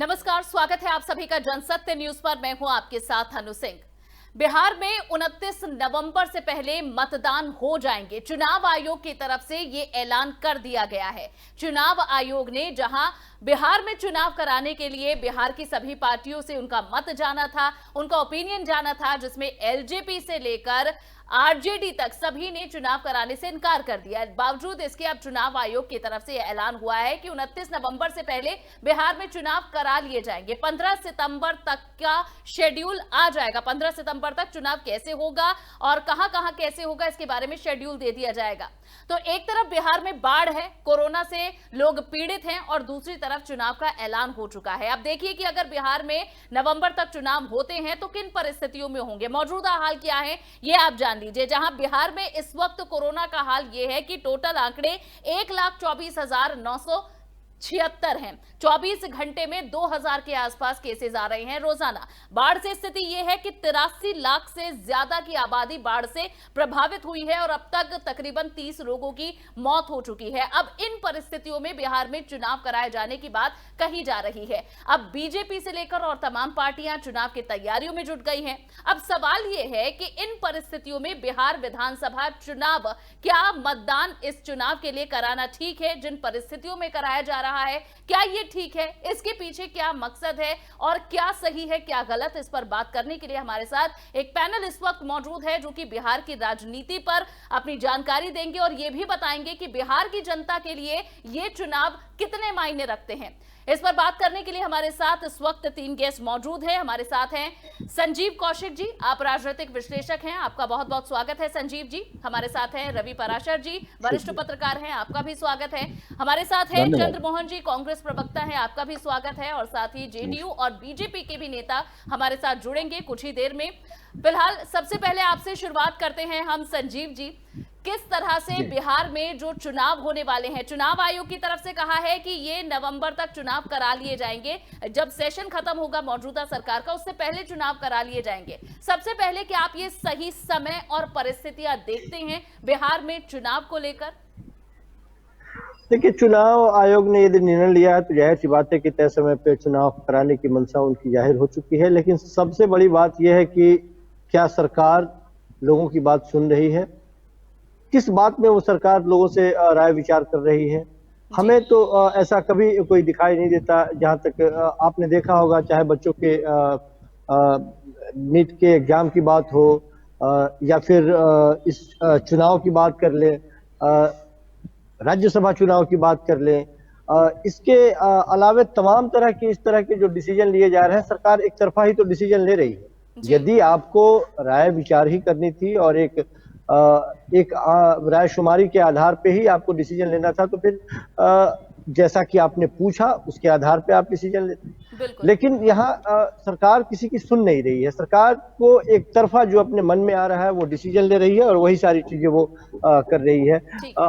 नमस्कार, स्वागत है आप सभी का जनसत्य न्यूज पर। मैं हूं आपके साथ अनु सिंह। बिहार में 29 नवंबर से पहले मतदान हो जाएंगे। चुनाव आयोग की तरफ से ये ऐलान कर दिया गया है। चुनाव आयोग ने जहां बिहार में चुनाव कराने के लिए बिहार की सभी पार्टियों से उनका मत जाना था, उनका ओपिनियन जाना था, जिसमें एलजेपी से लेकर आरजेडी तक सभी ने चुनाव कराने से इनकार कर दिया। बावजूद इसके अब चुनाव आयोग की तरफ से ऐलान हुआ है कि 29 नवंबर से पहले बिहार में चुनाव करा लिए जाएंगे। 15 सितंबर तक का शेड्यूल आ जाएगा। 15 सितंबर तक चुनाव कैसे होगा और कहां-कहां कैसे होगा, इसके बारे में शेड्यूल दे दिया जाएगा। तो एक तरफ बिहार में बाढ़ है, कोरोना से लोग पीड़ित हैं, और दूसरी तरफ चुनाव का ऐलान हो चुका है। अब देखिए कि अगर बिहार में नवंबर तक चुनाव होते हैं तो किन परिस्थितियों में होंगे। मौजूदा हाल क्या है ये आप जान लीजिए। जहां बिहार में इस वक्त कोरोना का हाल यह है कि टोटल आंकड़े 1,24,976 हैं। 24 घंटे में 2000 के आसपास केसेस आ रहे हैं रोजाना। बाढ़ से स्थिति यह है कि 83 लाख से ज्यादा की आबादी बाढ़ से प्रभावित हुई है और अब तक तकरीबन 30 लोगों की मौत हो चुकी है। अब इन परिस्थितियों में बिहार में चुनाव कराए जाने की बात कही जा रही है। अब बीजेपी से लेकर और तमाम पार्टियां चुनाव की तैयारियों में जुट गई हैं। अब सवाल यह है कि इन परिस्थितियों में बिहार विधानसभा चुनाव, क्या मतदान इस चुनाव के लिए कराना ठीक है? जिन परिस्थितियों में कराया जा रहा है, क्या ये ठीक है? इसके पीछे क्या मकसद है और क्या सही है, क्या गलत? इस पर बात करने के लिए हमारे साथ एक पैनल इस वक्त मौजूद है जो कि बिहार की राजनीति पर अपनी जानकारी देंगे और ये भी बताएंगे कि बिहार की जनता के लिए ये चुनाव कितने मायने रखते हैं। इस पर बात करने के लिए हमारे साथ इस वक्त 3 गेस्ट मौजूद हैं। हमारे साथ हैं संजीव कौशिक जी, आप राजनीतिक विश्लेषक हैं, आपका बहुत बहुत स्वागत है संजीव जी। हमारे साथ हैं रवि पराशर जी, वरिष्ठ पत्रकार हैं, आपका भी स्वागत है। हमारे साथ हैं चंद्रमोहन जी, कांग्रेस प्रवक्ता हैं, आपका भी स्वागत है। और साथ ही जेडीयू और बीजेपी के भी नेता हमारे साथ जुड़ेंगे कुछ ही देर में। फिलहाल सबसे पहले आपसे शुरुआत करते हैं हम संजीव जी। किस तरह से बिहार में जो चुनाव होने वाले हैं, चुनाव आयोग की तरफ से कहा है कि ये नवंबर तक चुनाव करा लिए जाएंगे। जब सेशन खत्म होगा मौजूदा सरकार का, उससे पहले चुनाव करा लिए जाएंगे। सबसे पहले कि आप ये सही समय और परिस्थितियां देखते हैं बिहार में चुनाव को लेकर? देखिए, चुनाव आयोग ने यदि निर्णय लिया है तो जाहिर सी बात है कि तय समय पे चुनाव कराने की मंशा उनकी जाहिर हो चुकी है। लेकिन सबसे बड़ी बात यह है कि क्या सरकार लोगों की बात सुन रही है, किस बात में वो सरकार लोगों से राय विचार कर रही है। हमें तो ऐसा कभी कोई दिखाई नहीं देता। जहां तक आपने देखा होगा, चाहे बच्चों के नीट के एग्जाम की बात हो या फिर इस चुनाव की बात कर ले, राज्यसभा चुनाव की बात कर लें, इसके अलावे तमाम तरह के इस तरह के जो डिसीजन लिए जा रहे हैं, सरकार एक तरफा ही तो डिसीजन ले रही है। यदि आपको राय विचार ही करनी थी और एक रायशुमारी के आधार पे ही आपको डिसीजन लेना था, तो फिर जैसा कि आपने पूछा उसके आधार पे आप डिसीजन लेते। लेकिन यहाँ सरकार किसी की सुन नहीं रही है। सरकार को एक तरफा जो अपने मन में आ रहा है वो डिसीजन ले रही है और वही सारी चीजें वो कर रही है।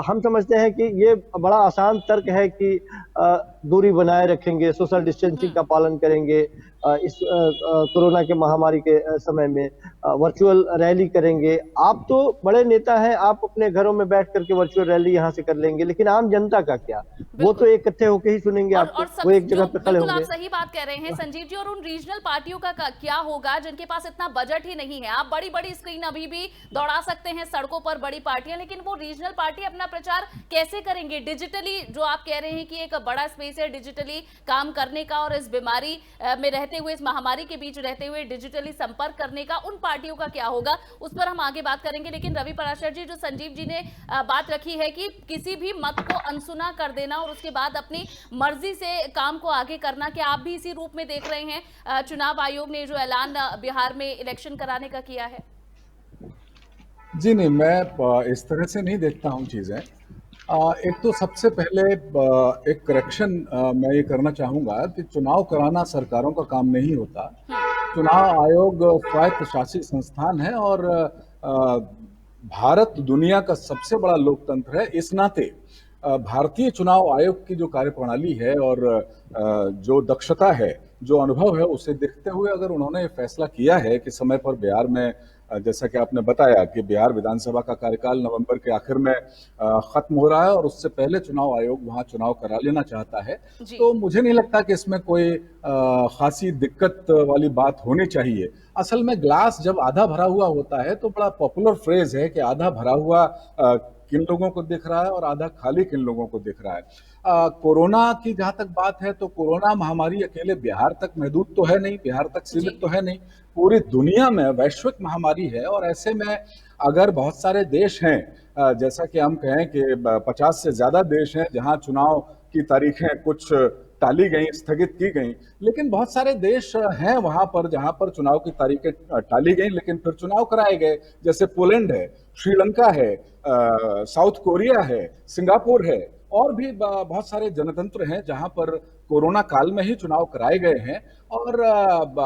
हम समझते हैं कि ये बड़ा आसान तर्क है कि दूरी बनाए रखेंगे, सोशल डिस्टेंसिंग का पालन करेंगे, इस कोरोना के महामारी के समय में वर्चुअल रैली करेंगे। आप तो बड़े नेता हैं, आप अपने घरों में बैठ करके वर्चुअल रैली यहाँ से कर लेंगे, लेकिन आम जनता का क्या? वो तो इकट्ठे होकर ही सुनेंगे आपको, वो एक जगह पे खड़े होंगे। आप सही बात कह रहे हैं संजीव जी। और उन रीजनल पार्टियों का क्या होगा जिनके पास इतना बजट ही नहीं है? आप बड़ी बड़ी स्क्रीन अभी भी दौड़ा सकते हैं सड़कों पर, बड़ी पार्टियां, लेकिन वो रीजनल पार्टी अपना प्रचार कैसे करेंगे? डिजिटली जो आप कह रहे हैं कि एक बड़ा स्पेस है डिजिटली काम करने का, और इस बीमारी में रहते हुए, इस महामारी के बीच रहते हुए डिजिटली संपर्क करने का, उन पार्टियों का क्या होगा? उस पर हम आगे बात करेंगे। लेकिन रवि पराशर जी, जो संजीव जी ने बात रखी है कि किसी भी मत को अनसुना कर देना और उसके बाद अपनी मर्जी से काम को आगे करना, क्या आप भी इसी रूप में देख रहे हैं चुनाव आयोग ने जो ऐलान बिहार में इलेक्शन कराने का किया है? जी नहीं, मैं इस तरह से नहीं देखता हूँ चीजें। एक तो सबसे पहले एक करेक्शन मैं ये करना चाहूँगा कि चुनाव कराना सरकारों का काम नहीं होता। चुनाव आयोग स्वायत्त शासित संस्थान है और भारत दुनिया का सबसे बड़ा लोकतंत्र है। इस नाते भारतीय चुनाव आयोग की जो कार्यप्रणाली है और जो दक्षता है, जो अनुभव है, उसे देखते हुए अगर उन्होंने फैसला किया है कि समय पर बिहार में जैसा कि आपने बताया कि बिहार विधानसभा का कार्यकाल नवंबर के आखिर में खत्म हो रहा है और उससे पहले चुनाव आयोग वहां चुनाव करा लेना चाहता है। तो मुझे नहीं लगता कि इसमें कोई खासी दिक्कत वाली बात होनी चाहिए। असल में ग्लास जब आधा भरा हुआ होता है तो बड़ा पॉपुलर फ्रेज है कि आधा भरा हुआ किन लोगों को दिख रहा है और आधा खाली किन लोगों को दिख रहा है। कोरोना की जहां तक बात है तो कोरोना महामारी अकेले बिहार तक महदूद तो है नहीं, बिहार तक सीमित तो है नहीं, पूरी दुनिया में वैश्विक महामारी है। और ऐसे में अगर बहुत सारे देश हैं, जैसा कि हम कहें कि 50 से ज्यादा देश हैं जहां चुनाव की तारीखें कुछ टाली गई, स्थगित की गई, लेकिन बहुत सारे देश हैं वहां पर जहां पर चुनाव की तारीखें टाली गई लेकिन फिर चुनाव कराए गए, जैसे पोलैंड है, श्रीलंका है, साउथ कोरिया है, सिंगापुर है, और भी बहुत सारे जनतंत्र हैं जहां पर कोरोना काल में ही चुनाव कराए गए हैं। और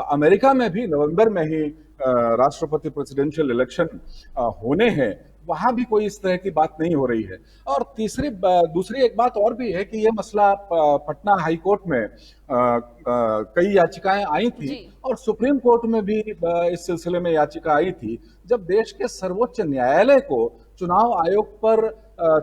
अमेरिका में भी नवंबर में ही राष्ट्रपति प्रेसिडेंशियल इलेक्शन होने हैं, वहां भी कोई इस तरह की बात नहीं हो रही है। और दूसरी एक बात और भी है कि यह मसला पटना हाई कोर्ट में कई याचिकाएं आई थी और सुप्रीम कोर्ट में भी इस सिलसिले में याचिका आई थी। जब देश के सर्वोच्च न्यायालय को चुनाव आयोग पर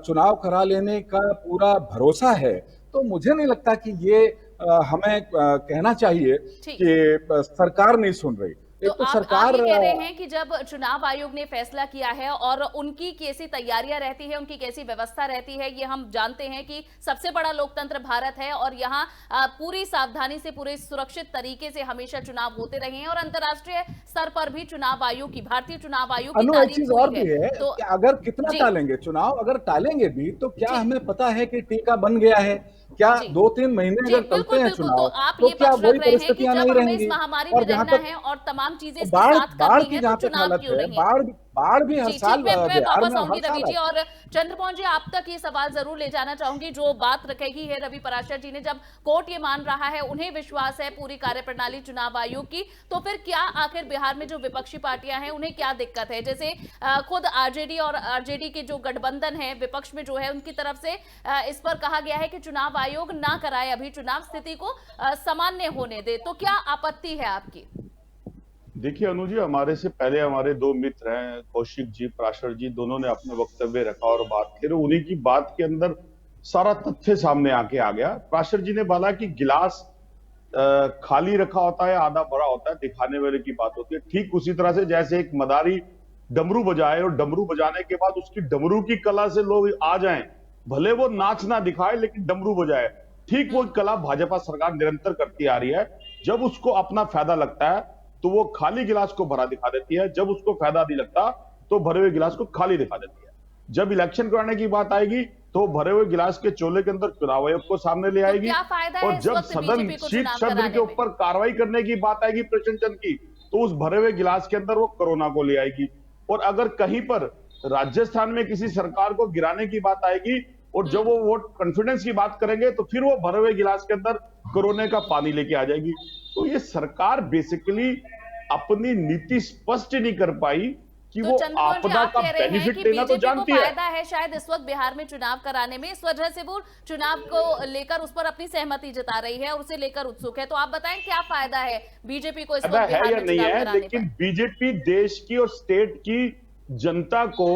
चुनाव करा लेने का पूरा भरोसा है तो मुझे नहीं लगता कि ये हमें कहना चाहिए कि सरकार नहीं सुन रही। तो आप सरकार ये कह रहे हैं कि जब चुनाव आयोग ने फैसला किया है और उनकी कैसी तैयारियां रहती है, उनकी कैसी व्यवस्था रहती है, ये हम जानते हैं कि सबसे बड़ा लोकतंत्र भारत है और यहाँ पूरी सावधानी से, पूरे सुरक्षित तरीके से हमेशा चुनाव होते रहे हैं और अंतर्राष्ट्रीय स्तर पर भी चुनाव आयोग की, भारतीय चुनाव आयोग की तारीफ हुई है। तो अगर कितना टालेंगे चुनाव, अगर टालेंगे भी तो क्या हमें पता है कि टीका बन गया है? क्या 2-3 महीने अगर चलते हैं चुनाव तो क्या वही परिस्थितियां नहीं रहेंगी? और जहां तक है और तमाम चीजें बाढ़ की जहां तक हालत है, बाढ़ भी हर साल मैं वापस आऊंगी रवि जी। और चंद्रमोहन जी, आप तक ये सवाल जरूर ले जाना चाहूंगी। जो बात कही है रवि पराशर जी ने, जब कोर्ट ये मान रहा है, उन्हें विश्वास है पूरी कार्यप्रणाली चुनाव आयोग की, तो फिर क्या आखिर बिहार में जो विपक्षी पार्टियां हैं उन्हें क्या दिक्कत है? जैसे खुद आरजेडी और आरजेडी के जो गठबंधन है विपक्ष में जो है, उनकी तरफ से इस पर कहा गया है कि चुनाव आयोग ना कराए, अभी चुनाव स्थिति को सामान्य होने दे, तो क्या आपत्ति है आपकी? देखिए अनु जी, हमारे से पहले हमारे दो मित्र हैं, कौशिक जी, पराशर जी, दोनों ने अपने वक्तव्य रखा और बात की। उन्हीं की बात के अंदर सारा तथ्य सामने आके आ गया। पराशर जी ने बोला कि गिलास खाली रखा होता है, आधा भरा होता है, दिखाने वाले की बात होती है। ठीक उसी तरह से जैसे एक मदारी डमरू बजाए और डमरू बजाने के बाद उसकी डमरू की कला से लोग आ जाएं, भले वो नाच ना दिखाए लेकिन डमरू बजाए, ठीक वो कला भाजपा सरकार निरंतर करती आ रही है। जब उसको अपना फायदा लगता है तो वो खाली गिलास को भरा दिखा देती है, जब उसको फायदा नहीं लगता तो भरे हुए गिलास को खाली दिखा देती है। जब इलेक्शन कराने की बात आएगी तो भरे हुए गिलास के चोले के अंदर चुनाव आयोग को सामने ले आएगी। और जब सदन शीत सदन के ऊपर कार्रवाई करने की बात आएगी प्रश्नचिन्ह की, तो उस भरे हुए गिलास के अंदर वो कोरोना को ले आएगी। और अगर कहीं पर राजस्थान में किसी सरकार को गिराने की बात आएगी और जब वो वोट कॉन्फिडेंस की बात करेंगे तो फिर वो भरे हुए गिलास के अंदर कोरोना का पानी लेके आ जाएगी। तो ये सरकार बेसिकली अपनी नीति स्पष्ट नहीं कर पाई कि वो आपदा का बेनिफिट लेना तो जानती है। फायदा है शायद इस वक्त बिहार में चुनाव कराने में, इस वजह से वो चुनाव को लेकर उस पर अपनी सहमति जता रही है और उसे लेकर उत्सुक है। तो आप बताएं क्या फायदा है बीजेपी को इस वक्त बिहार में चुनाव कराने में? लेकिन बीजेपी देश की और स्टेट की जनता को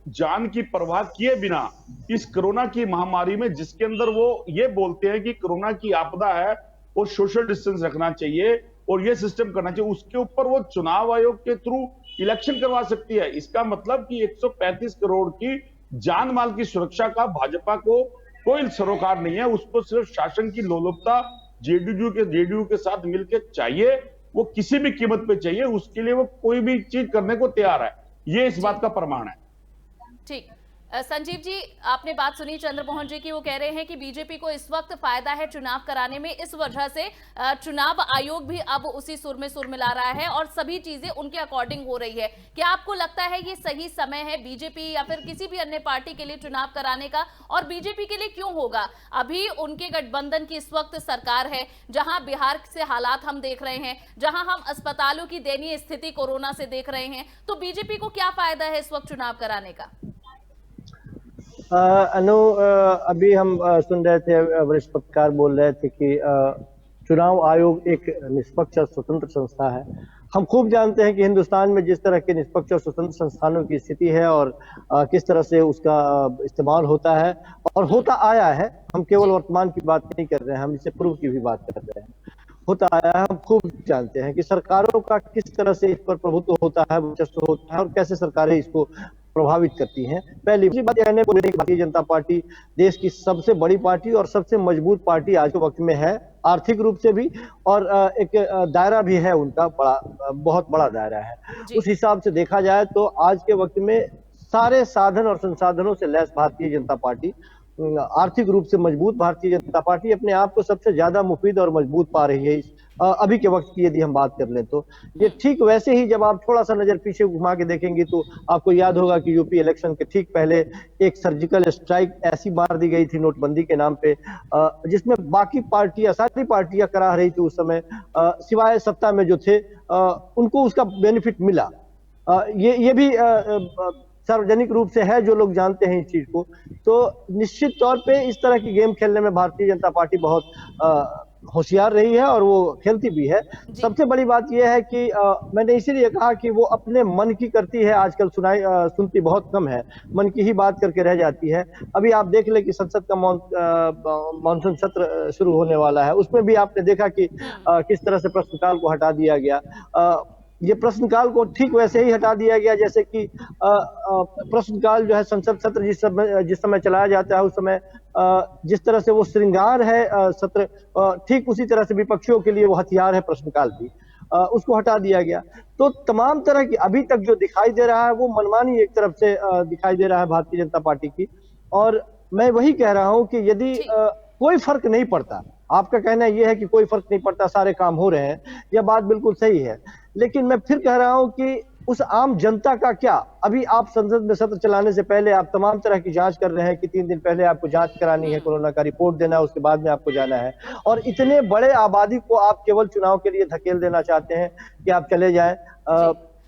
जान की परवाह किए बिना इस कोरोना की महामारी में, जिसके अंदर वो ये बोलते हैं कि कोरोना की आपदा है और सोशल डिस्टेंस रखना चाहिए और ये सिस्टम करना चाहिए, उसके ऊपर वो चुनाव आयोग के थ्रू इलेक्शन करवा सकती है। इसका मतलब कि 135 करोड़ की जान माल की सुरक्षा का भाजपा को कोई सरोकार नहीं है। उसको सिर्फ शासन की लोलुपता जेडीयू के साथ मिलकर चाहिए, वो किसी भी कीमत पे चाहिए, उसके लिए वो कोई भी चीज करने को तैयार है। ये इस बात का प्रमाण है। ठीक, संजीव जी, आपने बात सुनी चंद्रमोहन जी की, वो कह रहे हैं कि बीजेपी को इस वक्त फायदा है चुनाव कराने में, इस वजह से चुनाव आयोग भी अब उसी सुर में सुर मिला रहा है और सभी चीजें उनके अकॉर्डिंग हो रही है। क्या आपको लगता है ये सही समय है बीजेपी या फिर किसी भी अन्य पार्टी के लिए चुनाव कराने का? और बीजेपी के लिए क्यों होगा? अभी उनके गठबंधन की इस वक्त सरकार है, जहां बिहार से हालात हम देख रहे हैं, जहां हम अस्पतालों की दयनीय स्थिति कोरोना से देख रहे हैं, तो बीजेपी को क्या फायदा है इस वक्त चुनाव कराने का? अनु, अभी हम सुन रहे थे, वरिष्ठ पत्रकार बोल रहे थे कि चुनाव आयोग एक निष्पक्ष और स्वतंत्र संस्था है। हम खूब जानते हैं कि हिंदुस्तान में जिस तरह के निष्पक्ष और स्वतंत्र संस्थानों की स्थिति है और किस तरह से उसका इस्तेमाल होता है और होता आया है। हम केवल वर्तमान की बात नहीं कर रहे हैं, हम इससे पूर्व की भी बात कर रहे हैं। होता आया है, हम खूब जानते हैं कि सरकारों का किस तरह से इस पर प्रभुत्व होता है, वर्चस्व होता है और कैसे सरकारें इसको प्रभावित करती हैं। पहली बात यह कहने बोले कि भारतीय जनता पार्टी देश की सबसे बड़ी पार्टी और सबसे मजबूत पार्टी आज के वक्त में है, आर्थिक रूप से भी, और एक दायरा भी है उनका बड़ा, बहुत बड़ा दायरा है। उस हिसाब से देखा जाए तो आज के वक्त में सारे साधन और संसाधनों से लैस भारतीय जनता पार्टी, आर्थिक रूप से मजबूत भारतीय जनता पार्टी अपने आप को सबसे ज्यादा मुफीद और मजबूत पा रही है अभी के वक्त की यदि हम बात कर लें तो। ये ठीक वैसे ही जब आप थोड़ा सा नजर पीछे घुमा के देखेंगे तो आपको याद होगा कि यूपी इलेक्शन के ठीक पहले एक सर्जिकल स्ट्राइक ऐसी मार दी गई थी नोटबंदी के नाम पे, जिसमें बाकी पार्टियां, सारी पार्टियां करा रही थी उस समय, सिवाय सत्ता में जो थे उनको उसका बेनिफिट मिला। ये भी सार्वजनिक रूप से है, जो लोग जानते हैं इस चीज को। तो निश्चित तौर पे इस तरह की गेम खेलने में भारतीय जनता पार्टी बहुत होशियार रही है और वो खेलती भी है। सबसे बड़ी बात यह है कि मैंने इसीलिए कहा कि वो अपने मन की करती है, आजकल सुनती बहुत कम है, मन की ही बात करके रह जाती है। अभी आप देख ले कि संसद का मानसून सत्र शुरू होने वाला है, उसमें भी आपने देखा कि किस तरह से प्रश्नकाल को हटा दिया गया। ये प्रश्नकाल को ठीक वैसे ही हटा दिया गया जैसे कि प्रश्नकाल जो है संसद सत्र जिस समय चलाया जाता है उस समय जिस तरह से वो श्रृंगार है सत्र, ठीक उसी तरह से विपक्षियों के लिए वो हथियार है प्रश्नकाल भी, उसको हटा दिया गया। तो तमाम तरह की अभी तक जो दिखाई दे रहा है वो मनमानी एक तरफ से दिखाई दे रहा है भारतीय जनता पार्टी की। और मैं वही कह रहा हूं कि यदि कोई फर्क नहीं पड़ता, आपका कहना यह है कि कोई फर्क नहीं पड़ता, सारे काम हो रहे हैं, यह बात बिल्कुल सही है, लेकिन मैं फिर कह रहा हूं कि उस आम जनता का क्या? अभी आप संसद में सत्र चलाने से पहले आप तमाम तरह की जांच कर रहे हैं कि 3 दिन पहले आपको जांच करानी है, कोरोना का रिपोर्ट देना है, उसके बाद में आपको जाना है, और इतने बड़े आबादी को आप केवल चुनाव के लिए धकेल देना चाहते हैं कि आप चले जाएं।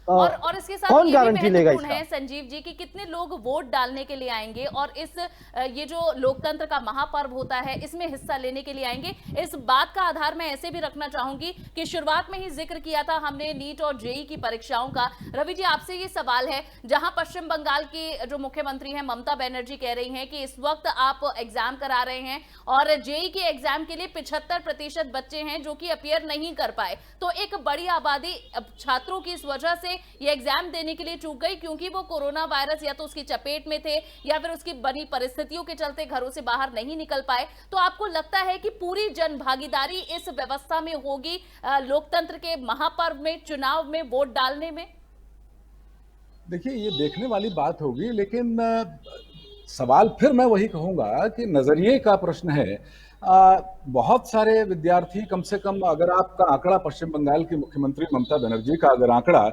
और इसके साथ कौन ये गारंटी भी लेगा महत्वपूर्ण है संजीव जी कि कितने लोग वोट डालने के लिए आएंगे और ये जो लोकतंत्र का महापर्व होता है इसमें हिस्सा लेने के लिए आएंगे। इस बात का आधार मैं ऐसे भी रखना चाहूंगी कि शुरुआत में ही जिक्र किया था हमने नीट और जेई की परीक्षाओं का। रवि जी, आपसे ये सवाल है, जहां पश्चिम बंगाल की जो मुख्यमंत्री हैं ममता बनर्जी कह रही हैं कि इस वक्त आप एग्जाम करा रहे हैं और जेई के एग्जाम के लिए 75% बच्चे हैं जो कि अपीयर नहीं कर पाए, तो एक बड़ी आबादी छात्रों की इस वजह से ये एग्जाम देने के लिए चूक गई क्योंकि वो कोरोना वायरस या तो उसकी चपेट में थे या फिर उसकी बनी परिस्थितियों के चलते घरों से बाहर नहीं निकल पाए। तो आपको लगता है कि पूरी जन भागीदारी इस व्यवस्था में होगी लोकतंत्र के महापर्व में, चुनाव में वोट डालने में? देखिए, ये देखने वाली बात होगी, लेकिन सवाल फिर मैं वही कहूंगा कि नजरिए का प्रश्न है। बहुत सारे विद्यार्थी, कम से कम अगर आपका आंकड़ा पश्चिम बंगाल की मुख्यमंत्री ममता बनर्जी का अगर आंकड़ा,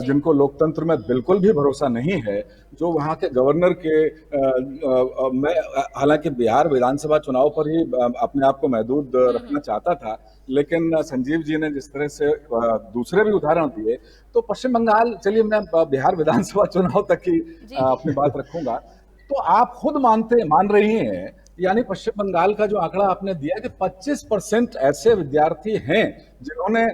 जिनको लोकतंत्र में बिल्कुल भी भरोसा नहीं है, जो वहां के गवर्नर के मैं हालांकि बिहार विधानसभा चुनाव पर ही अपने आप को महदूद रखना चाहता था, लेकिन संजीव जी ने जिस तरह से दूसरे भी उदाहरण दिए, तो पश्चिम बंगाल, चलिए मैं बिहार विधानसभा चुनाव तक ही अपनी बात रखूंगा। तो आप खुद मान रही हैं, यानी पश्चिम बंगाल का जो आंकड़ा आपने दिया कि 25% ऐसे विद्यार्थी हैं जिन्होंने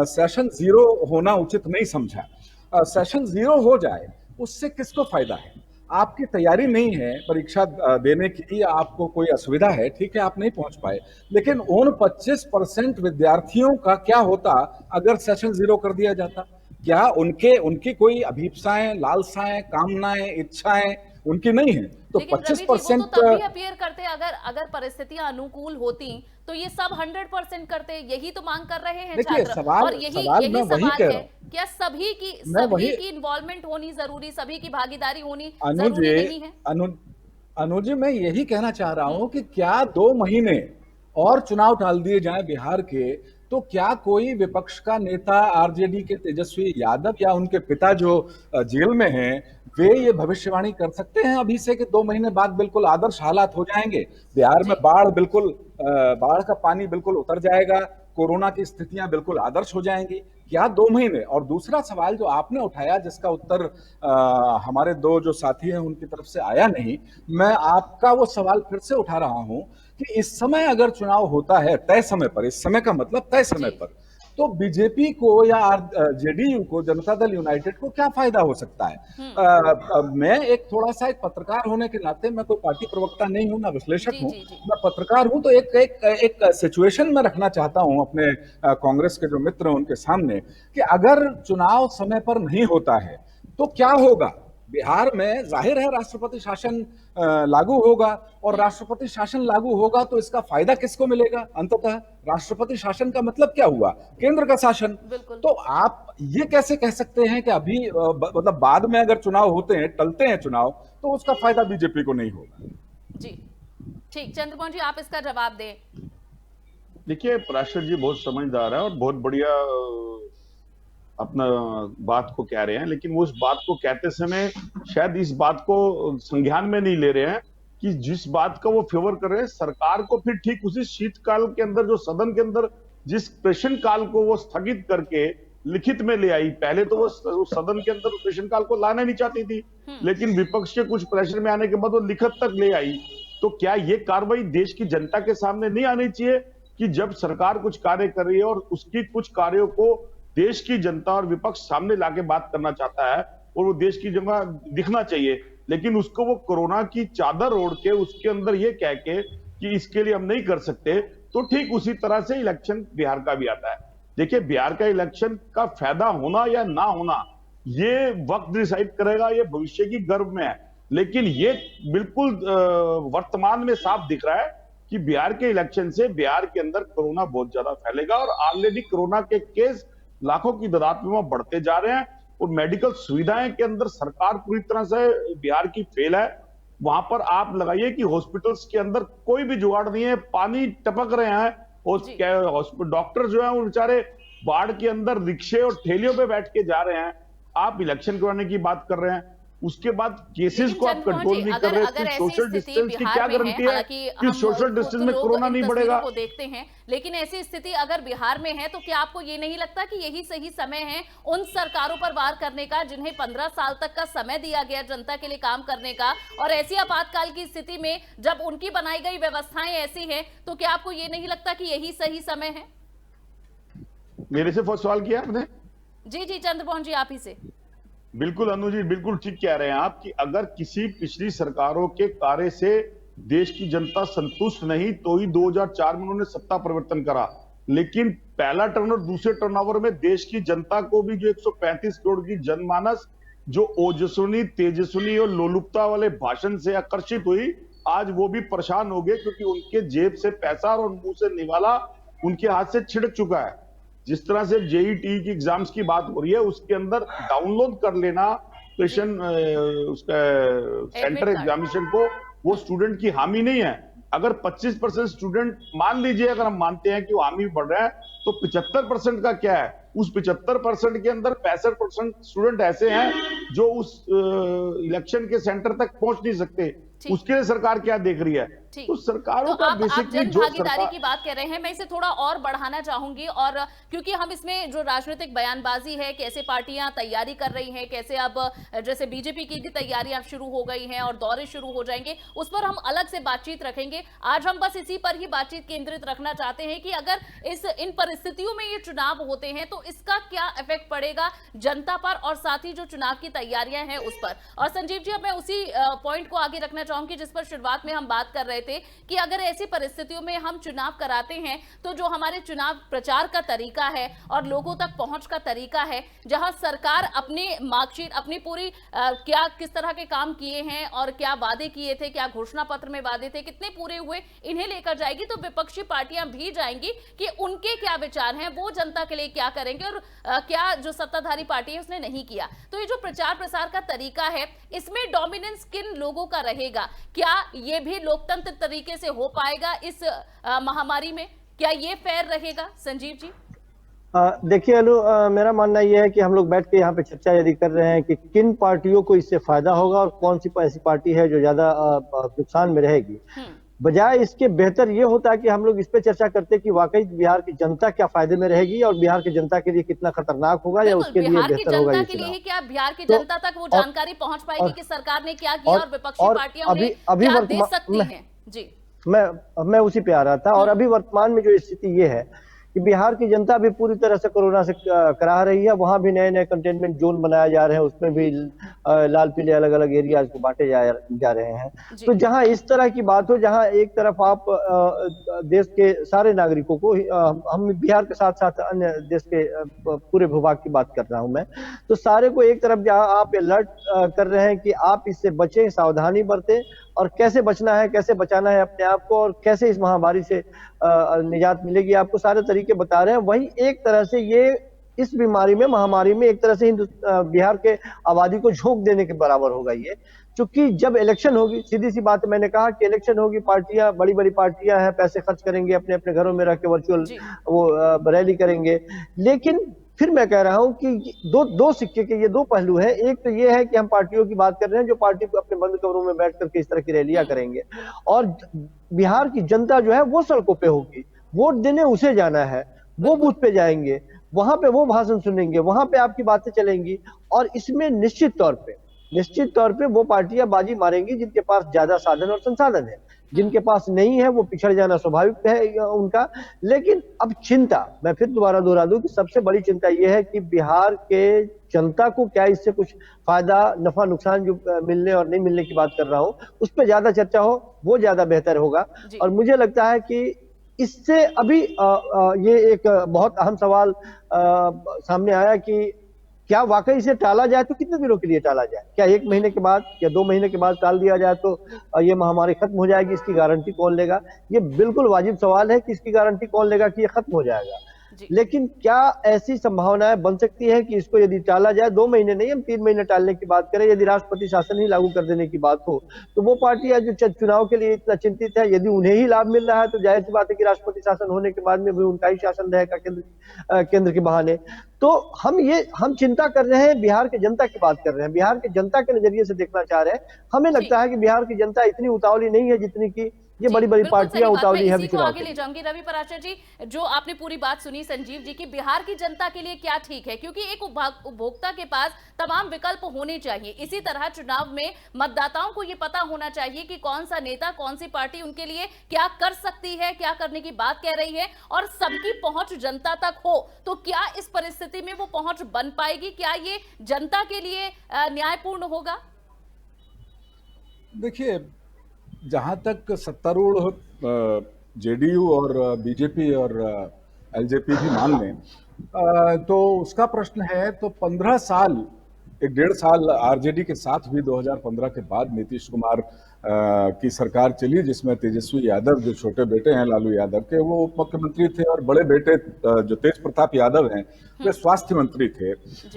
सेशन 0 होना उचित नहीं समझा। सेशन 0 हो जाए उससे किसको फायदा है? आपकी तैयारी नहीं है परीक्षा देने की, या आपको कोई असुविधा है, ठीक है आप नहीं पहुंच पाए, लेकिन उन 25% विद्यार्थियों का क्या होता अगर सेशन 0 कर दिया जाता? क्या उनकी कोई अभीप्साएं, लालसाएं, कामनाएं, इच्छाएं उनकी नहीं है? तो 25% तो तभी अपीयर करते अगर परिस्थितियां अनुकूल होती तो ये सब 100% करते, यही तो मांग कर रहे हैं छात्र। और यही सवाल है, क्या सभी की इन्वॉल्वमेंट होनी जरूरी, सभी की भागीदारी होनी जरूरी नहीं है? अनुजी, मैं यही कहना चाह रहा हूं कि क्या 2 महीने और चुनाव टाल दिए जाएं बिहार के, तो क्या कोई विपक्ष का नेता आरजेडी के तेजस्वी यादव या उनके पिता जो जेल में हैं, वे ये भविष्यवाणी कर सकते हैं अभी से कि 2 महीने बाद बिल्कुल आदर्श हालात हो जाएंगे, बिहार में बाढ़ का पानी बिल्कुल उतर जाएगा, कोरोना की स्थितियां बिल्कुल आदर्श हो जाएंगी? क्या 2 महीने? और दूसरा सवाल जो आपने उठाया, जिसका उत्तर हमारे 2 जो साथी हैं उनकी तरफ से आया नहीं, मैं आपका वो सवाल फिर से उठा रहा हूं कि इस समय अगर चुनाव होता है तय समय पर, इस समय का मतलब तय समय पर, तो बीजेपी को या जेडीयू को, जनता दल यूनाइटेड को क्या फायदा हो सकता है? मैं एक थोड़ा सा एक पत्रकार होने के नाते, मैं कोई पार्टी प्रवक्ता नहीं हूं, ना विश्लेषक हूं, मैं पत्रकार हूं, तो एक सिचुएशन में रखना चाहता हूं अपने कांग्रेस के जो मित्र हैं उनके सामने, कि अगर चुनाव समय पर नहीं होता है तो क्या होगा। बिहार में जाहिर है राष्ट्रपति शासन लागू होगा, और राष्ट्रपति शासन लागू होगा तो इसका फायदा किसको मिलेगा? अंततः राष्ट्रपति शासन का मतलब क्या हुआ? केंद्र का शासन। तो आप ये कैसे कह सकते हैं कि अभी मतलब बाद में अगर चुनाव होते हैं, टलते हैं चुनाव, तो उसका फायदा बीजेपी को नहीं होगा? जी ठीक, चंद्रमोहन जी आप इसका जवाब दें। देखिए, पराशर जी बहुत समझदार है और बहुत बढ़िया अपना बात को कह रहे हैं, लेकिन वो उस बात को कहते समय शायद इस बात को संज्ञान में नहीं ले रहे हैं कि जिस बात का वो फेवर कर रहे हैं, सरकार को फिर ठीक उसी शीतकाल के अंदर, जो सदन के अंदर जिस प्रश्न काल को वो स्थगित करके लिखित में ले आई, पहले तो वो सदन के अंदर प्रश्न काल को लाना नहीं चाहती थी, लेकिन विपक्ष के कुछ प्रेशर में आने के बाद वो लिखित तक ले आई। तो क्या ये कार्रवाई देश की जनता के सामने नहीं आनी चाहिए कि जब सरकार कुछ कार्य कर रही है और उसकी कुछ कार्यों को देश की जनता और विपक्ष सामने लाके बात करना चाहता है और वो देश की जगह दिखना चाहिए, लेकिन उसको वो कोरोना की चादर ओढ़ के उसके अंदर ये कह के कि इसके लिए हम नहीं कर सकते, तो ठीक उसी तरह से इलेक्शन बिहार का भी आता है। देखिए, बिहार का इलेक्शन का फायदा होना या ना होना ये वक्त डिसाइड करेगा, ये भविष्य की गर्भ में है, लेकिन ये बिल्कुल वर्तमान में साफ दिख रहा है कि बिहार के इलेक्शन से बिहार के अंदर कोरोना बहुत ज्यादा फैलेगा और ऑलरेडी कोरोना के केस लाखों की तादाद में वहां बढ़ते जा रहे हैं और मेडिकल सुविधाएं के अंदर सरकार पूरी तरह से बिहार की फेल है। वहां पर आप लगाइए कि हॉस्पिटल्स के अंदर कोई भी जुगाड़ नहीं है, पानी टपक रहे हैं और डॉक्टर जो है वो बेचारे बाढ़ के अंदर रिक्शे और ठेलियों पे बैठ के जा रहे हैं। आप इलेक्शन कराने की बात कर रहे हैं, उसके बाद केसेस को आप कंट्रोल नहीं कर रहे, तो सोशल डिस्टेंस की क्या गारंटी है कि सोशल डिस्टेंस में कोरोना नहीं बढ़ेगा? को देखते हैं, लेकिन ऐसी स्थिति अगर बिहार में है तो क्या आपको ये नहीं लगता कि यही सही समय है उन सरकारों पर वार करने का जिन्हें 15 साल तक का समय दिया गया जनता के लिए काम करने का, और ऐसी आपातकाल की स्थिति में जब उनकी बनाई गई व्यवस्थाएं ऐसी हैं, तो क्या आपको ये नहीं लगता कि यही सही समय है? मेरे से फर्स्ट सवाल किया आपने? जी चंद्रमोहन जी, आप ही से। बिल्कुल अनु जी, बिल्कुल ठीक कह रहे हैं आप कि अगर किसी पिछली सरकारों के कार्य से देश की जनता संतुष्ट नहीं तो ही 2004 में उन्होंने सत्ता परिवर्तन करा, लेकिन पहला टर्न और दूसरे टर्नओवर में देश की जनता को भी जो 135 करोड़ की जनमानस जो ओजस्वी, तेजस्वी और लोलुपता वाले भाषण से आकर्षित हुई, आज वो भी परेशान हो गए क्योंकि उनके जेब से पैसा और मुंह से निवाला उनके हाथ से छिड़क चुका है। जिस तरह से जेईटी की एग्जाम्स की बात हो रही है, उसके अंदर डाउनलोड कर लेना क्वेश्चन उसका सेंटर एग्जामिनेशन को, वो स्टूडेंट की हामी नहीं है। अगर 25% स्टूडेंट, मान लीजिए अगर हम मानते हैं कि वो हामी बढ़ रहा है, तो 75% का क्या है? उस 75% के अंदर 65% स्टूडेंट ऐसे हैं जो उस इलेक्शन के सेंटर तक पहुंच नहीं सकते। उसके लिए सरकार क्या देख रही है? तो सरकारों का बेसिकली जो भागीदारी की बात कर रहे हैं, मैं इसे थोड़ा और बढ़ाना चाहूंगी, और क्योंकि हम इसमें जो राजनीतिक बयानबाजी है, कैसे पार्टियां तैयारी कर रही हैं, कैसे अब जैसे बीजेपी की भी तैयारियां शुरू हो गई हैं और दौरे शुरू हो जाएंगे, उस पर हम अलग से बातचीत रखेंगे। आज हम बस इसी पर ही बातचीत केंद्रित रखना चाहते हैं कि अगर इन परिस्थितियों में ये चुनाव होते हैं तो इसका क्या इफेक्ट पड़ेगा जनता पर और साथ ही जो चुनाव की तैयारियां हैं उस पर। और संजीव जी, अब मैं उसी पॉइंट को आगे रखना चाहूंगी जिस पर शुरुआत में हम बात कर रहे थे कि अगर ऐसी परिस्थितियों में हम चुनाव कराते हैं तो जो हमारे चुनाव प्रचार का तरीका है और लोगों तक पहुंच का तरीका है, जहां सरकार अपनी मार्कशीट, अपनी पूरी क्या किस तरह के काम किए हैं और क्या वादे किए थे, क्या घोषणा पत्र में वादे थे, कितने पूरे हुए, इन्हें लेकर जाएगी, तो विपक्षी पार्टियां भी जाएंगी कि उनके क्या विचार हैं, वो जनता के लिए क्या करेंगे और क्या जो सत्ताधारी पार्टी है उसने नहीं किया। तो ये जो प्रचार प्रसार का तरीका है, इसमें डोमिनेंस किन लोगों का रहेगा? क्या ये भी लोकतंत्र तरीके से हो पाएगा इस महामारी में? क्या ये फेयर रहेगा? संजीव जी, देखिए अनु, मेरा मानना यह है कि हम लोग बैठ के यहाँ पे चर्चा यदि कर रहे हैं कि किन पार्टियों को इससे फायदा होगा और कौन सी ऐसी पार्टी है जो ज्यादा नुकसान में रहेगी, बजाय इसके बेहतर ये होता है कि हम लोग इस पे चर्चा करते कि वाकई बिहार की जनता क्या फायदे में रहेगी और बिहार की जनता के लिए कितना खतरनाक होगा या उसके लिए बेहतर होगा। बिहार की जनता के लिए क्या बिहार की जनता तक वो जानकारी पहुंच पाएगी कि सरकार ने क्या किया और विपक्षी पार्टियां क्या दे सकती हैं? जी, मैं उसी पे आ रहा था। और अभी वर्तमान में जो स्थिति ये है कि बिहार की जनता भी पूरी तरह से कोरोना से कराह रही है। वहां भी नए नए कंटेनमेंट जोन बनाए जा रहे हैं, उसमें भी लाल पीले अलग अलग एरियाज को बांटे जा रहे हैं। तो जहां इस तरह की बात हो, जहां एक तरफ आप देश के सारे नागरिकों को, हम बिहार के साथ साथ अन्य देश के पूरे भूभाग की बात कर रहा हूं मैं, तो सारे को एक तरफ जहां आप अलर्ट कर रहे हैं कि आप इससे बचें, सावधानी बरतें, और कैसे बचना है, कैसे बचाना है अपने आप को, और कैसे इस महामारी से निजात मिलेगी, आपको सारे तरीके बता रहे हैं। वहीं एक तरह से ये इस बीमारी में, महामारी में, एक तरह से बिहार के आबादी को झोंक देने के बराबर होगा ये। क्योंकि जब इलेक्शन होगी, सीधी सी बात है, मैंने कहा कि इलेक्शन होगी, पार्टियां, बड़ी बड़ी पार्टियां हैं, पैसे खर्च करेंगे, अपने अपने घरों में रह के वर्चुअल वो रैली करेंगे। लेकिन फिर मैं कह रहा हूं कि दो सिक्के के ये दो पहलू हैं। एक तो ये है कि हम पार्टियों की बात कर रहे हैं जो पार्टी को अपने बंद कमरों में बैठ करके इस तरह की रैलियां करेंगे, और बिहार की जनता जो है वो सड़कों पे होगी, वोट देने उसे जाना है, वो बूथ पे जाएंगे, वहां पे वो भाषण सुनेंगे, वहां पे आपकी बातें चलेंगी, और इसमें निश्चित तौर पे वो पार्टियां बाजी मारेंगी जिनके पास ज्यादा साधन और संसाधन है। जिनके पास नहीं है वो पिछड़ जाना स्वाभाविक है उनका। लेकिन अब चिंता, मैं फिर दोबारा दोहरा दूं कि सबसे बड़ी चिंता यह है कि बिहार के जनता को क्या इससे कुछ फायदा, नफा, नुकसान जो मिलने और नहीं मिलने की बात कर रहा हूं, उस पर ज्यादा चर्चा हो, वो ज्यादा बेहतर होगा। और मुझे लगता है कि इससे अभी ये एक बहुत अहम सवाल सामने आया कि क्या वाकई इसे टाला जाए तो कितने दिनों के लिए टाला जाए? क्या 1 महीने के बाद या 2 महीने के बाद टाल दिया जाए तो ये महामारी खत्म हो जाएगी? इसकी गारंटी कौन लेगा? ये बिल्कुल वाजिब सवाल है कि इसकी गारंटी कौन लेगा कि ये खत्म हो जाएगा। लेकिन क्या ऐसी संभावनाएं बन सकती है कि इसको यदि टाला जाए, 2 महीने नहीं, हम 3 महीने टालने की बात करें, यदि राष्ट्रपति शासन ही लागू कर देने की बात हो, तो वो पार्टियां जो चुनाव के लिए इतना चिंतित है, यदि उन्हें ही लाभ मिल रहा है तो जाहिर सी बात है कि राष्ट्रपति शासन होने के बाद में भी उनका ही शासन रहेगा केंद्र के बहाने। तो हम चिंता कर रहे हैं, बिहार की जनता की बात कर रहे हैं, बिहार की जनता के नजरिए से देखना चाह रहे हैं। हमें लगता है कि बिहार की जनता इतनी उतावली नहीं है जितनी की ये बड़ी बड़ी पार्टियां उतावली है। इसी को आगे ले जाऊंगी रवि पराशर जी, जो आपने पूरी बात सुनी संजीव जी की, बिहार की जनता के लिए क्या ठीक है, क्योंकि एक उपभोक्ता के पास तमाम विकल्प होने चाहिए। इसी तरह चुनाव में मतदाताओं को ये पता होना चाहिए कि कौन सा नेता, कौन सी पार्टी उनके लिए क्या कर सकती है, क्या करने की बात कह रही है, और सबकी पहुंच जनता तक हो। तो क्या इस परिस्थिति में वो पहुंच बन पाएगी? क्या ये जनता के लिए न्यायपूर्ण होगा? देखिए, जहां तक सत्तारूढ़ जेडीयू और बीजेपी और एलजेपी भी मान लें तो उसका प्रश्न है, तो 15 साल, 1.5 साल आरजेडी के साथ भी 2015 के बाद नीतीश कुमार की सरकार चली, जिसमें तेजस्वी यादव, जो छोटे बेटे हैं लालू यादव के, वो उप मुख्यमंत्री थे, और बड़े बेटे जो तेज प्रताप यादव हैं वे स्वास्थ्य मंत्री थे।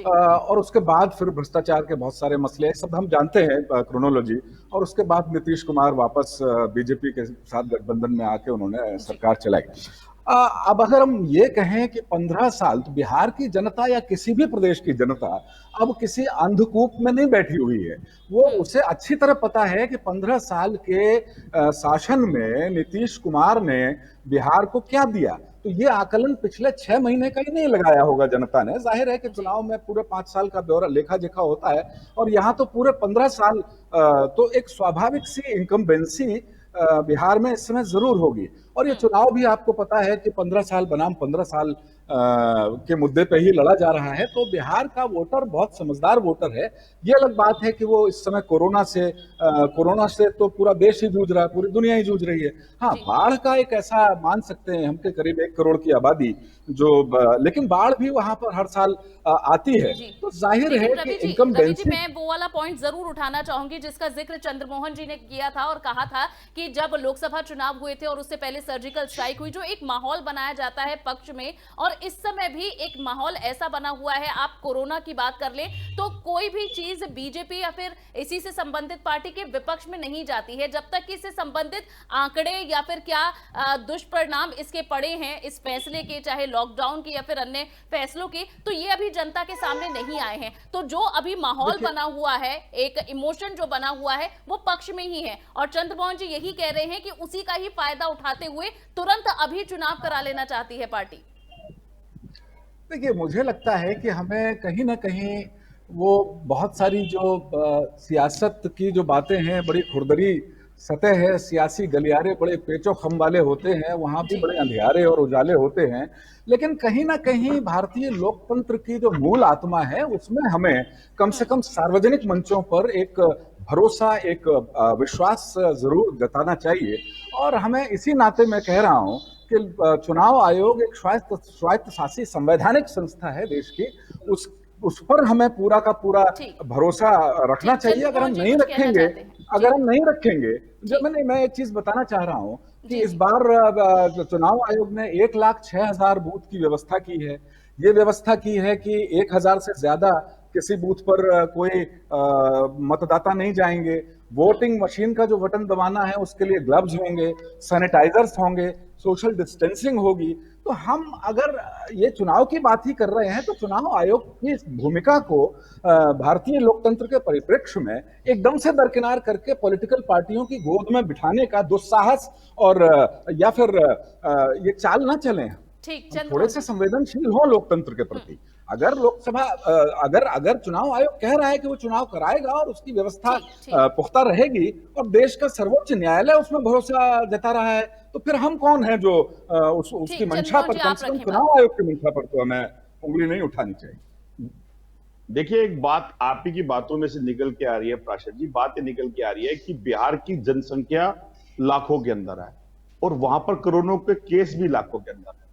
और उसके बाद फिर भ्रष्टाचार के बहुत सारे मसले, सब हम जानते हैं क्रोनोलॉजी। और उसके बाद नीतीश कुमार वापस बीजेपी के साथ गठबंधन में आके उन्होंने सरकार चलाई। अब अगर हम ये कहें कि 15 साल, तो बिहार की जनता या किसी भी प्रदेश की जनता अब किसी अंधकूप में नहीं बैठी हुई है। वो उसे अच्छी तरह पता है कि 15 साल के शासन में नीतीश कुमार ने बिहार को क्या दिया। तो ये आकलन पिछले 6 महीने का ही नहीं लगाया होगा जनता ने। जाहिर है कि चुनाव में पूरे 5 साल का ब्यौरा लेखा जोखा होता है, और यहाँ तो पूरे 15 साल, तो एक स्वाभाविक सी इनकम्बेंसी बिहार में इस समय जरूर होगी। और ये चुनाव भी आपको पता है कि 15 साल बनाम 15 साल के मुद्दे पे ही लड़ा जा रहा है। तो बिहार का वोटर बहुत समझदार वोटर है। ये अलग बात है कि वो इस समय कोरोना से तो पूरा देश ही जूझ रहा है, पूरी दुनिया ही जूझ रही है। हाँ, बाढ़ का एक ऐसा मान सकते हैं हम के करीब 1 करोड़ की आबादी, लेकिन बाढ़ भी वहां पर हर साल आती है। तो जाहिर है कि इनकम्बेंसी, मैं वो वाला पॉइंट जरूर उठाना चाहूंगी जिसका जिक्र चंद्रमोहन जी ने किया था, और कहा था कि जब लोकसभा चुनाव हुए थे और उससे पहले सर्जिकल स्ट्राइक हुई, जो एक माहौल बनाया जाता है पक्ष में, और इस समय भी एक माहौल ऐसा बना हुआ है। आप कोरोना की बात कर लें तो कोई भी चीज बीजेपी या फिर इसी से संबंधित पार्टी के विपक्ष में नहीं जाती है जब तक कि इससे संबंधित आंकड़े या फिर क्या दुष्परिणाम इसके पड़े हैं इस फैसले के, चाहे लॉकडाउन के या फिर अन्य फैसलों के, तो ये अभी जनता के सामने नहीं आए हैं। तो जो अभी माहौल बना हुआ है, एक इमोशन जो बना हुआ है, वो पक्ष में ही है, और चंद्रमोहन जी यही कह रहे हैं कि उसी का ही फायदा उठाते हुए तुरंत अभी चुनाव करा लेना चाहती है पार्टी। देखिए, मुझे लगता है कि हमें कहीं ना कहीं वो बहुत सारी जो सियासत की जो बातें हैं, बड़ी खुरदरी सतह है, सियासी गलियारे बड़े पेचो खम वाले होते हैं, वहां भी बड़े अंधियारे और उजाले होते हैं। लेकिन कहीं ना कहीं भारतीय लोकतंत्र की जो मूल आत्मा है उसमें हमें कम से कम सार्वजनिक मंचों पर एक भरोसा, एक विश्वास जरूर जताना चाहिए। और हमें इसी नाते मैं कह रहा हूं कि चुनाव आयोग एक स्वायत्त शासी संवैधानिक संस्था है देश की, उस पर हमें पूरा का पूरा भरोसा रखना चाहिए। अगर हम नहीं रखेंगे, जो मैं एक चीज बताना चाह रहा हूं कि इस बार चुनाव आयोग ने 1,06,000 बूथ की व्यवस्था की है। ये व्यवस्था की है कि 1,000 से ज्यादा किसी बूथ पर कोई मतदाता नहीं जाएंगे। वोटिंग मशीन का जो बटन दबाना है उसके लिए ग्लव्स होंगे, सैनिटाइजर्स होंगे, सोशल डिस्टेंसिंग होगी। तो हम अगर ये चुनाव की बात ही कर रहे हैं तो चुनाव आयोग की इस भूमिका को भारतीय लोकतंत्र के परिप्रेक्ष्य में एकदम से दरकिनार करके पॉलिटिकल पार्टियों की गोद में बिठाने का दुस्साहस और या फिर ये चाल ना चलें। थोड़े से संवेदनशील हो लोकतंत्र के प्रति। अगर लोकसभा अगर चुनाव आयोग कह रहा है कि वो चुनाव कराएगा और उसकी व्यवस्था पुख्ता रहेगी और देश का सर्वोच्च न्यायालय उसमें भरोसा जता रहा है, तो फिर हम कौन है जो उसकी मंशा पर, कम से कम चुनाव आयोग की मंशा पर तो हमें उंगली नहीं उठानी चाहिए। देखिए, एक बात आप ही की बातों में से निकल के आ रही है प्राशर जी, बात ये निकल के आ रही है कि बिहार की जनसंख्या लाखों के अंदर है और वहां पर कोरोना के केस भी लाखों के अंदर है।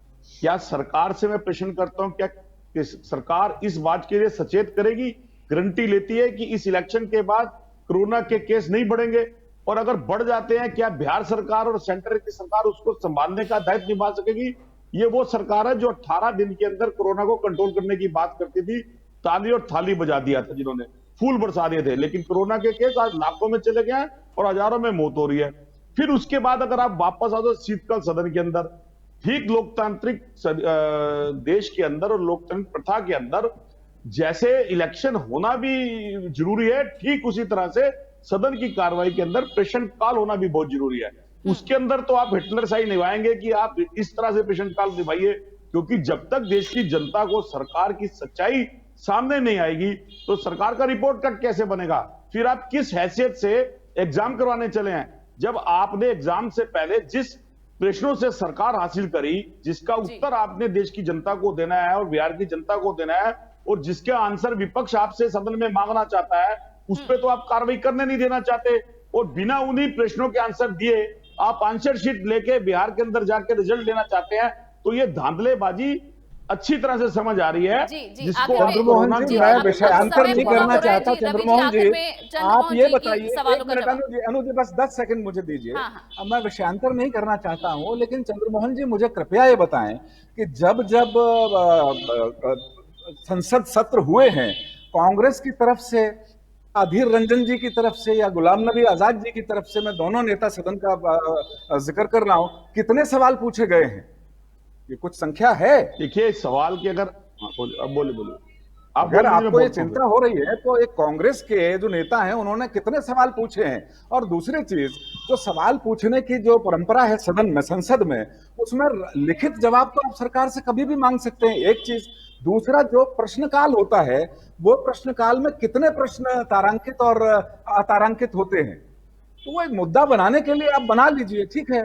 क्या सरकार से मैं प्रश्न करता हूं, क्या सरकार इस बात के लिए सचेत करेगी, गारंटी लेती है कि इस इलेक्शन के बाद कोरोना के केस नहीं बढ़ेंगे? और अगर बढ़ जाते हैं, क्या बिहार सरकार और सेंटर की सरकार उसको संभालने का दायित्व निभा सकेगी? ये वो सरकार है जो 18 दिन के अंदर कोरोना को कंट्रोल करने की बात करती थी, ताली और थाली बजा दिया था, जिन्होंने फूल बरसा दिए थे। लेकिन कोरोना के केस आज लाखों में चले गए हैं और हजारों में मौत हो रही है। फिर उसके बाद अगर आप वापस आओ शीतकाल सदन के अंदर, ठीक लोकतांत्रिक देश के अंदर और लोकतंत्र प्रथा के अंदर जैसे इलेक्शन होना भी जरूरी है, ठीक उसी तरह से सदन की कार्रवाई के अंदर प्रश्न काल होना भी बहुत जरूरी है। उसके अंदर तो आप हिटलर शाही निभाएंगे कि आप इस तरह से प्रश्न काल निभाइए, क्योंकि जब तक देश की जनता को सरकार की सच्चाई सामने नहीं आएगी तो सरकार का रिपोर्ट कार्ड कैसे बनेगा? फिर आप किस हैसियत से एग्जाम करवाने चले हैं, जब आपने एग्जाम से पहले जिस प्रश्नों से सरकार हासिल करी, जिसका उत्तर आपने देश की जनता को देना है और बिहार की जनता को देना है, और जिसके आंसर विपक्ष आपसे सदन में मांगना चाहता है, उस पे तो आप कार्रवाई करने नहीं देना चाहते। और बिना उन्हीं प्रश्नों के आंसर दिए आप आंसर शीट लेके बिहार के अंदर जाके रिजल्ट लेना चाहते हैं। तो ये धांधलेबाजी अच्छी तरह से समझ आ रही है। जिसको चंद्रमोहन जी, मैं विषयांतर नहीं करना चाहता। चंद्रमोहन जी, आप ये बताइए, एक मिनट अनु जी, बस 10 सेकंड मुझे दीजिए। अब मैं विषयांतर नहीं करना चाहता हूं, लेकिन चंद्रमोहन जी मुझे कृपया ये बताएं कि जब संसद सत्र हुए हैं, कांग्रेस की तरफ से, अधीर रंजन जी की तरफ से या गुलाम नबी आजाद जी की तरफ से, मैं दोनों नेता सदन का जिक्र कर रहा हूं, कितने सवाल पूछे गए हैं? ये कुछ संख्या है? देखिए, सवाल की अगर बोले अगर आपको ये चिंता हो रही है तो एक कांग्रेस के जो नेता हैं उन्होंने कितने सवाल पूछे हैं? और दूसरी चीज, जो सवाल पूछने की जो परंपरा है सदन में, संसद में, उसमें लिखित जवाब तो आप सरकार से कभी भी मांग सकते हैं, एक चीज। दूसरा, जो प्रश्नकाल होता है, वो प्रश्नकाल में कितने प्रश्न तारांकित और अतारांकित होते हैं, तो वो एक मुद्दा बनाने के लिए आप बना लीजिए, ठीक है?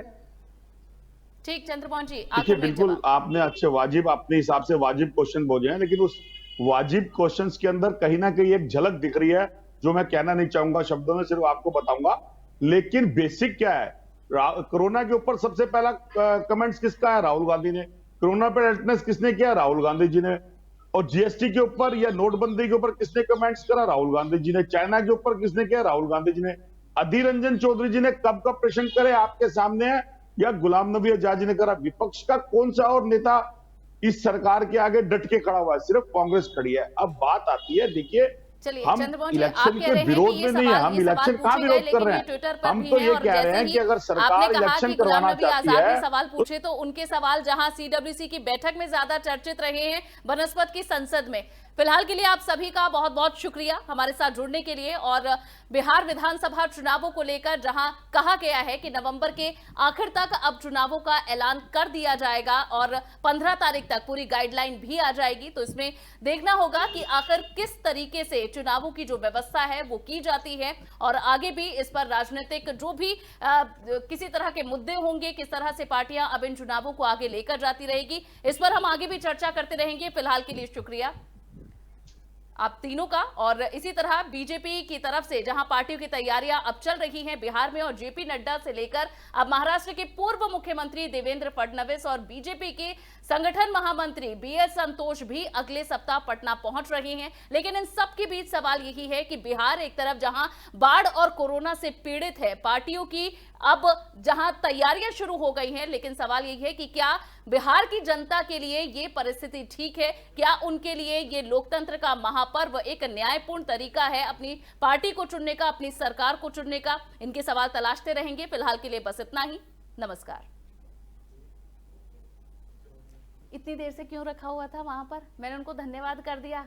ठीक, चंद्रमोहन जी, देखिए, बिल्कुल आपने अच्छे वाजिब, अपने हिसाब से वाजिब क्वेश्चन बोले हैं, लेकिन उस वाजिब क्वेश्चंस के अंदर कहीं ना कहीं एक झलक दिख रही है जो मैं कहना नहीं चाहूंगा शब्दों में, सिर्फ आपको बताऊंगा। लेकिन बेसिक क्या है, कोरोना के ऊपर सबसे पहला कमेंट्स किसका है? राहुल गांधी ने। कोरोना पर अटेंडेंस किसने किया? राहुल गांधी जी ने। और जीएसटी के ऊपर या नोटबंदी के ऊपर किसने कमेंट्स करा? राहुल गांधी जी ने। चाइना के ऊपर किसने किया? राहुल गांधी जी ने। अधीर रंजन चौधरी जी ने कब कब प्रश्न करे आपके सामने है, या गुलाम नबी आजाद जी ने करा? विपक्ष का कौन सा और नेता इस सरकार के आगे डट के खड़ा हुआ है? सिर्फ कांग्रेस खड़ी है। अब बात आती है, देखिए, हम इलेक्शन के विरोध में नहीं है, हम इलेक्शन का विरोध कर रहे हैं। हम तो ये कह रहे हैं कि अगर सरकार इलेक्शन करवाना चाहती है, सवाल पूछे तो उनके सवाल जहां सीडब्ल्यूसी की बैठक में ज्यादा चर्चित रहे हैं बनस्पत की संसद में, फिलहाल के लिए आप सभी का बहुत बहुत शुक्रिया हमारे साथ जुड़ने के लिए। और बिहार विधानसभा चुनावों को लेकर जहां कहा गया है कि नवंबर के आखिर तक अब चुनावों का ऐलान कर दिया जाएगा और 15 तारीख तक पूरी गाइडलाइन भी आ जाएगी, तो इसमें देखना होगा कि आखिर किस तरीके से चुनावों की जो व्यवस्था है वो की जाती है और आगे भी इस पर राजनीतिक जो भी किसी तरह के मुद्दे होंगे, किस तरह से पार्टियां अब इन चुनावों को आगे लेकर जाती रहेगी, इस पर हम आगे भी चर्चा करते रहेंगे। फिलहाल के लिए शुक्रिया आप तीनों का। और इसी तरह बीजेपी की तरफ से जहां पार्टियों की तैयारियां अब चल रही हैं बिहार में, और जेपी नड्डा से लेकर अब महाराष्ट्र के पूर्व मुख्यमंत्री देवेंद्र फडणवीस और बीजेपी के संगठन महामंत्री बीएस संतोष भी अगले सप्ताह पटना पहुंच रहे हैं। लेकिन इन सब के बीच सवाल यही है कि बिहार एक तरफ जहां बाढ़ और कोरोना से पीड़ित है, पार्टियों की अब जहां तैयारियां शुरू हो गई हैं, लेकिन सवाल यही है कि क्या बिहार की जनता के लिए ये परिस्थिति ठीक है? क्या उनके लिए ये लोकतंत्र का महापर्व एक न्यायपूर्ण तरीका है अपनी पार्टी को चुनने का, अपनी सरकार को चुनने का? इनके सवाल तलाशते रहेंगे। फिलहाल के लिए बस इतना ही। नमस्कार। इतनी देर से क्यों रखा हुआ था वहां पर? मैंने उनको धन्यवाद कर दिया।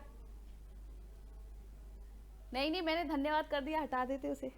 नहीं, मैंने धन्यवाद कर दिया, हटा देते उसे।